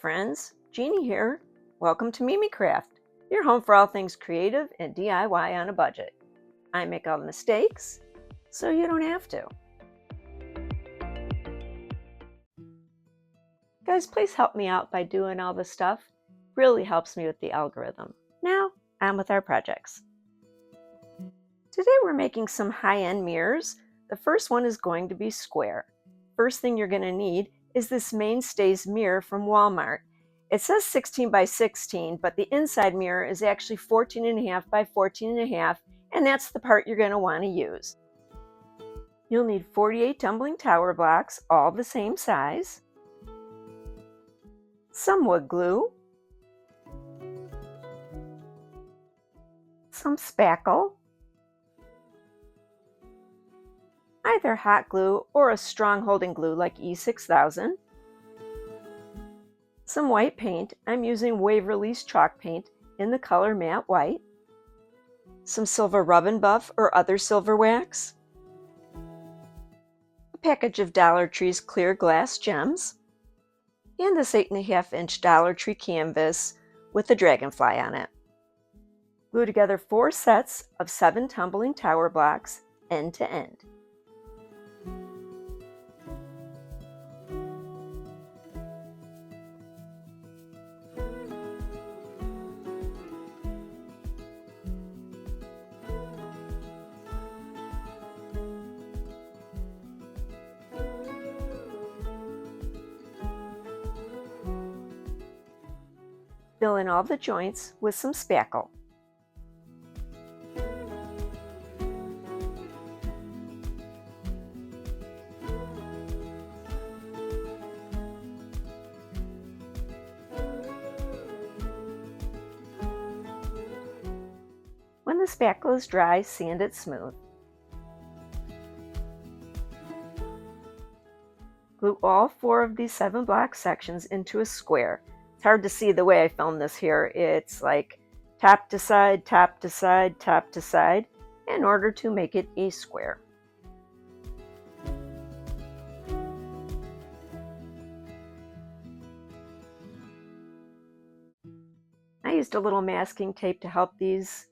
friends, Jeannie here. Welcome to Mimicraft, your home for all things creative and DIY on a budget. I make all the mistakes, so you don't have to. Guys, please help me out by doing all this stuff. Really helps me with the algorithm. Now, on with our projects. Today we're making some high-end mirrors. The first one is going to be square. First thing you're going to need is this Mainstays mirror from Walmart. It says 16 by 16, but the inside mirror is actually 14.5 by 14.5, and that's the part you're going to want to use. You'll need 48 tumbling tower blocks, all the same size, some wood glue, some spackle, either hot glue or a strong holding glue like E6000, some white paint. I'm using Waverly's chalk paint in the color matte white, some silver rub and buff or other silver wax, a package of Dollar Tree's clear glass gems, and this 8.5-inch Dollar Tree canvas with a dragonfly on it. Glue together 4 sets of 7 tumbling tower blocks end to end. Fill in all the joints with some spackle. When the spackle is dry, sand it smooth. Glue all 4 of these 7 block sections into a square. It's hard to see the way I filmed this here. It's like top to side, top to side, top to side, in order to make it a square. I used a little masking tape to help these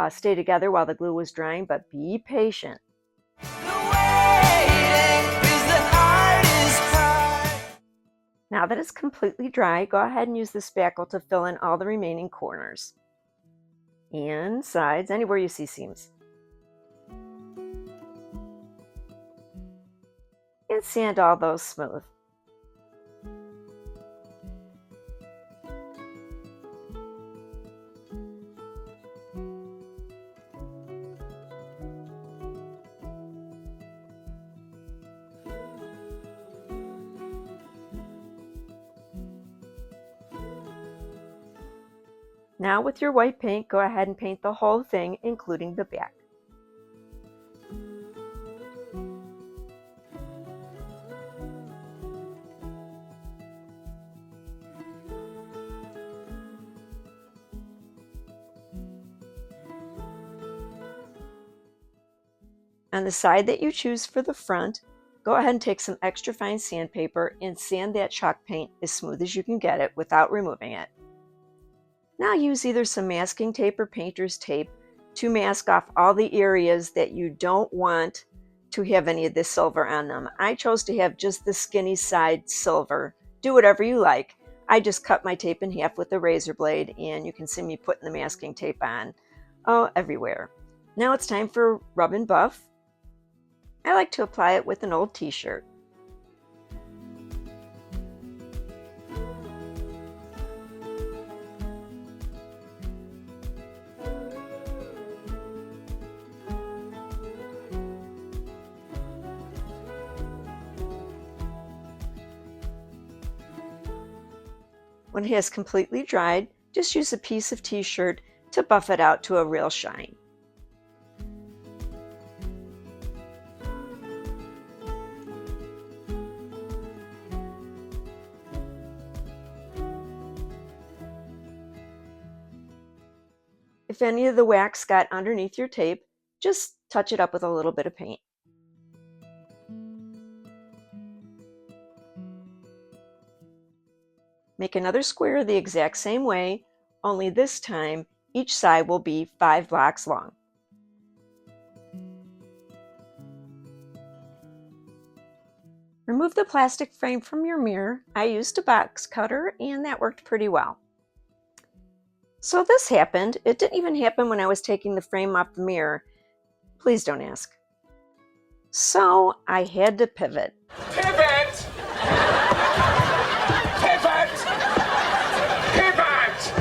stay together while the glue was drying, but be patient. Now that it's completely dry, go ahead and use the spackle to fill in all the remaining corners and sides, anywhere you see seams. And sand all those smooth. Now with your white paint, go ahead and paint the whole thing, including the back. On the side that you choose for the front, go ahead and take some extra fine sandpaper and sand that chalk paint as smooth as you can get it without removing it. Now use either some masking tape or painter's tape to mask off all the areas that you don't want to have any of this silver on them. I chose to have just the skinny side silver. Do whatever you like. I just cut my tape in half with a razor blade, and you can see me putting the masking tape on everywhere. Now it's time for rub and buff. I like to apply it with an old t-shirt. When it has completely dried, just use a piece of t-shirt to buff it out to a real shine. If any of the wax got underneath your tape, just touch it up with a little bit of paint. Make another square the exact same way, only this time each side will be 5 blocks long. Remove the plastic frame from your mirror. I used a box cutter and that worked pretty well. So this happened. It didn't even happen when I was taking the frame off the mirror. Please don't ask. So I had to pivot. Pivot! Pivot! Pivot!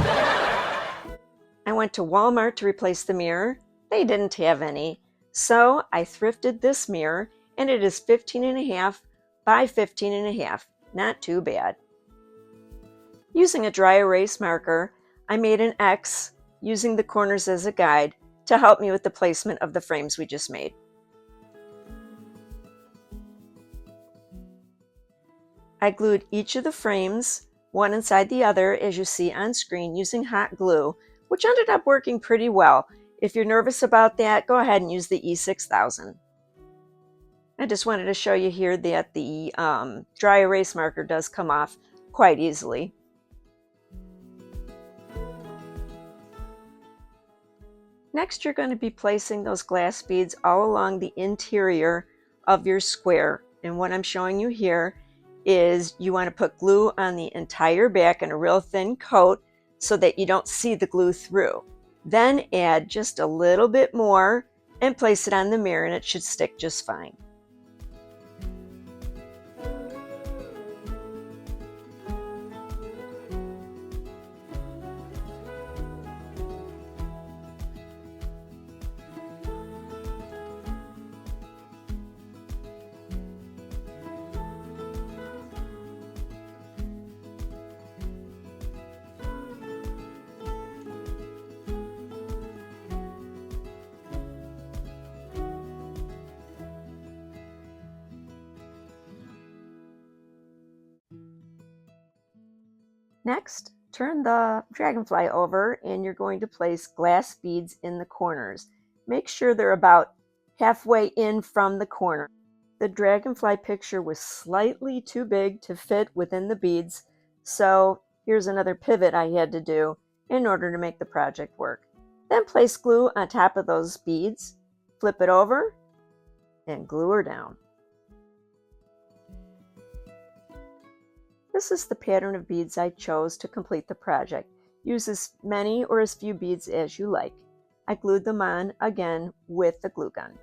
I went to Walmart to replace the mirror. They didn't have any. So I thrifted this mirror and it is 15.5 by 15.5. Not too bad. Using a dry erase marker, I made an X using the corners as a guide to help me with the placement of the frames we just made. I glued each of the frames, one inside the other, as you see on screen, using hot glue, which ended up working pretty well. If you're nervous about that, go ahead and use the E6000. I just wanted to show you here that the dry erase marker does come off quite easily. Next, you're going to be placing those glass beads all along the interior of your square. And what I'm showing you here is you want to put glue on the entire back in a real thin coat so that you don't see the glue through. Then add just a little bit more and place it on the mirror and it should stick just fine. Next, turn the dragonfly over and you're going to place glass beads in the corners. Make sure they're about halfway in from the corner. The dragonfly picture was slightly too big to fit within the beads, so here's another pivot I had to do in order to make the project work. Then place glue on top of those beads, flip it over, and glue her down. This is the pattern of beads I chose to complete the project. Use as many or as few beads as you like. I glued them on again with the glue gun.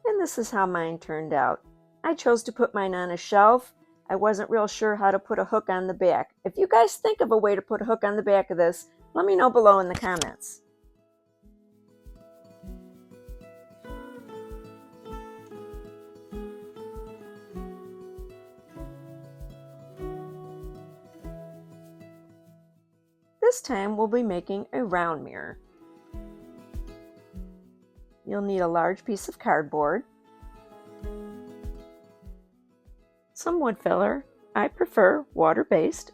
And this is how mine turned out. I chose to put mine on a shelf. I wasn't real sure how to put a hook on the back. If you guys think of a way to put a hook on the back of this, let me know below in the comments. This time we'll be making a round mirror. You'll need a large piece of cardboard, some wood filler, I prefer water-based,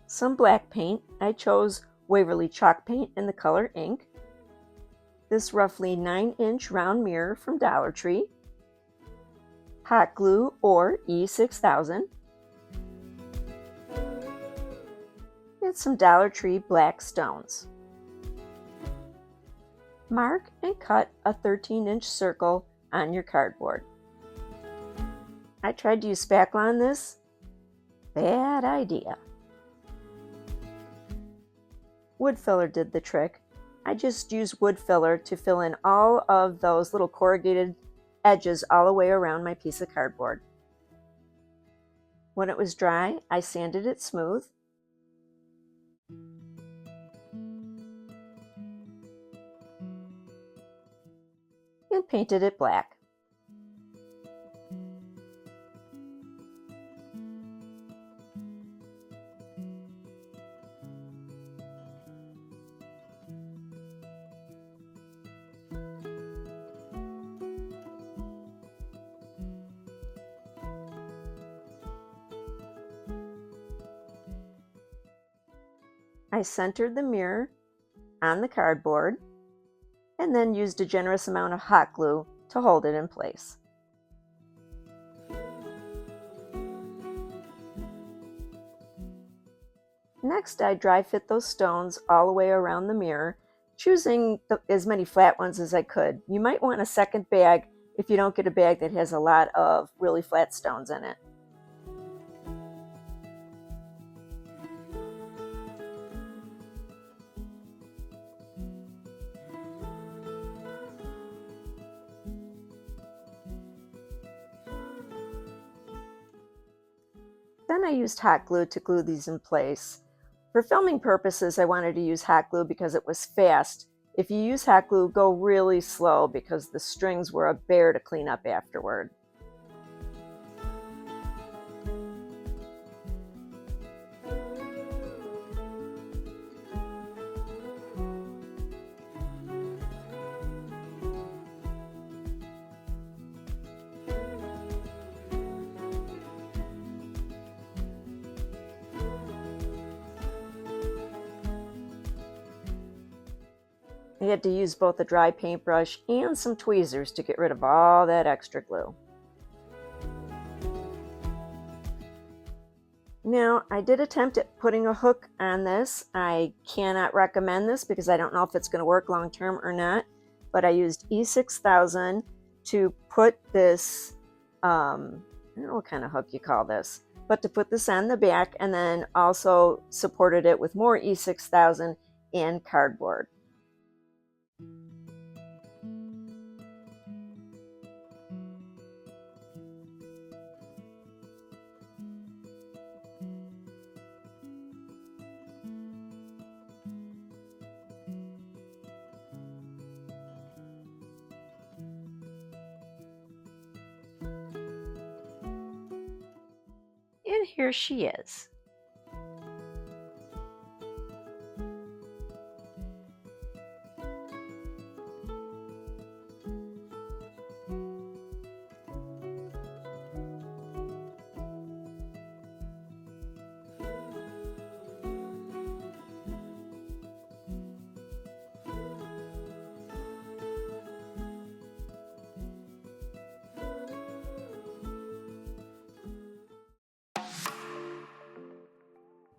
some black paint, I chose Waverly chalk paint in the color ink, this roughly 9-inch round mirror from Dollar Tree, hot glue or E6000, and some Dollar Tree black stones. Mark and cut a 13-inch circle on your cardboard. I tried to use spackle on this. Bad idea. Wood filler did the trick. I just used wood filler to fill in all of those little corrugated edges all the way around my piece of cardboard. When it was dry, I sanded it smooth. And painted it black. I centered the mirror on the cardboard and then used a generous amount of hot glue to hold it in place. Next, I dry fit those stones all the way around the mirror, choosing as many flat ones as I could. You might want a second bag if you don't get a bag that has a lot of really flat stones in it. Then I used hot glue to glue these in place. For filming purposes, I wanted to use hot glue because it was fast. If you use hot glue, go really slow because the strings were a bear to clean up afterward. I had to use both a dry paintbrush and some tweezers to get rid of all that extra glue. Now, I did attempt at putting a hook on this. I cannot recommend this because I don't know if it's going to work long term or not, but I used E6000 to put this, I don't know what kind of hook you call this, but to put this on the back, and then also supported it with more E6000 and cardboard. And here she is.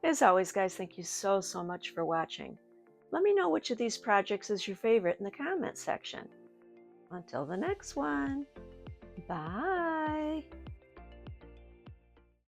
As always, guys, thank you so much for watching. Let me know which of these projects is your favorite in the comments section. Until the next one, bye.